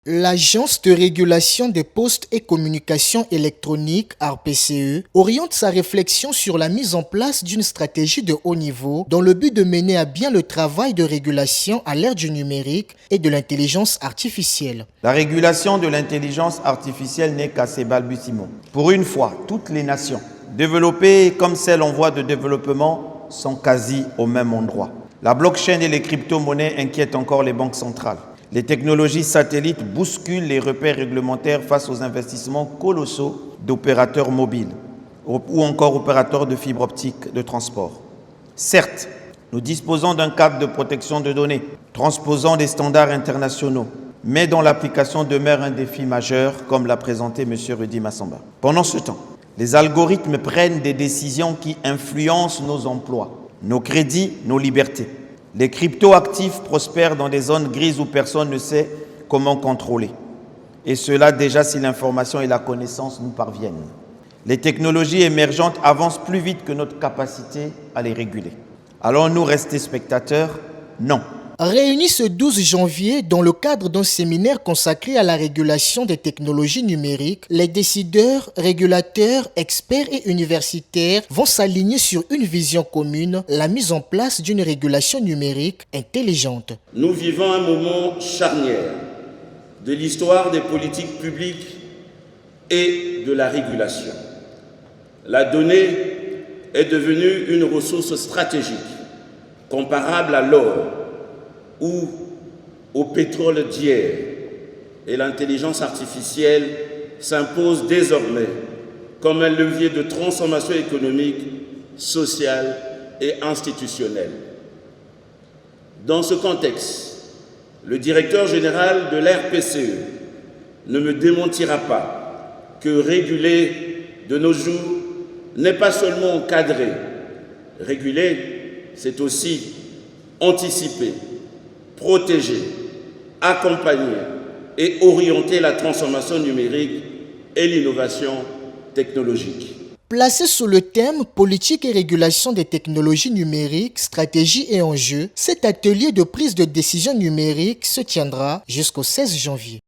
L'Agence de régulation des postes et communications électroniques, ARPCE, oriente sa réflexion sur la mise en place d'une stratégie de haut niveau dans le but de mener à bien le travail de régulation à l'ère du numérique et de l'intelligence artificielle. La régulation de l'intelligence artificielle n'est qu'à ses balbutiements. Pour une fois, toutes les nations, développées comme celles en voie de développement, sont quasi au même endroit. La blockchain et les crypto-monnaies inquiètent encore les banques centrales. Les technologies satellites bousculent les repères réglementaires face aux investissements colossaux d'opérateurs mobiles ou encore opérateurs de fibre optique de transport. Certes, nous disposons d'un cadre de protection de données, transposant des standards internationaux, mais dont l'application demeure un défi majeur, comme l'a présenté M. Rudy Massamba. Pendant ce temps, les algorithmes prennent des décisions qui influencent nos emplois, nos crédits, nos libertés. Les cryptoactifs prospèrent dans des zones grises où personne ne sait comment contrôler. Et cela déjà si l'information et la connaissance nous parviennent. Les technologies émergentes avancent plus vite que notre capacité à les réguler. Allons-nous rester spectateurs? Non. Réunis ce 12 janvier dans le cadre d'un séminaire consacré à la régulation des technologies numériques, les décideurs, régulateurs, experts et universitaires vont s'aligner sur une vision commune, la mise en place d'une régulation numérique intelligente. Nous vivons un moment charnière de l'histoire des politiques publiques et de la régulation. La donnée est devenue une ressource stratégique, comparable à l'or ou au pétrole d'hier, et l'intelligence artificielle s'impose désormais comme un levier de transformation économique, sociale et institutionnelle. Dans ce contexte, le directeur général de l'ARPCE ne me démentira pas que réguler de nos jours n'est pas seulement encadrer. Réguler, c'est aussi anticiper, protéger, accompagner et orienter la transformation numérique et l'innovation technologique. Placé sous le thème « Politique et régulation des technologies numériques, stratégie et enjeux », cet atelier de prise de décision numérique se tiendra jusqu'au 16 janvier.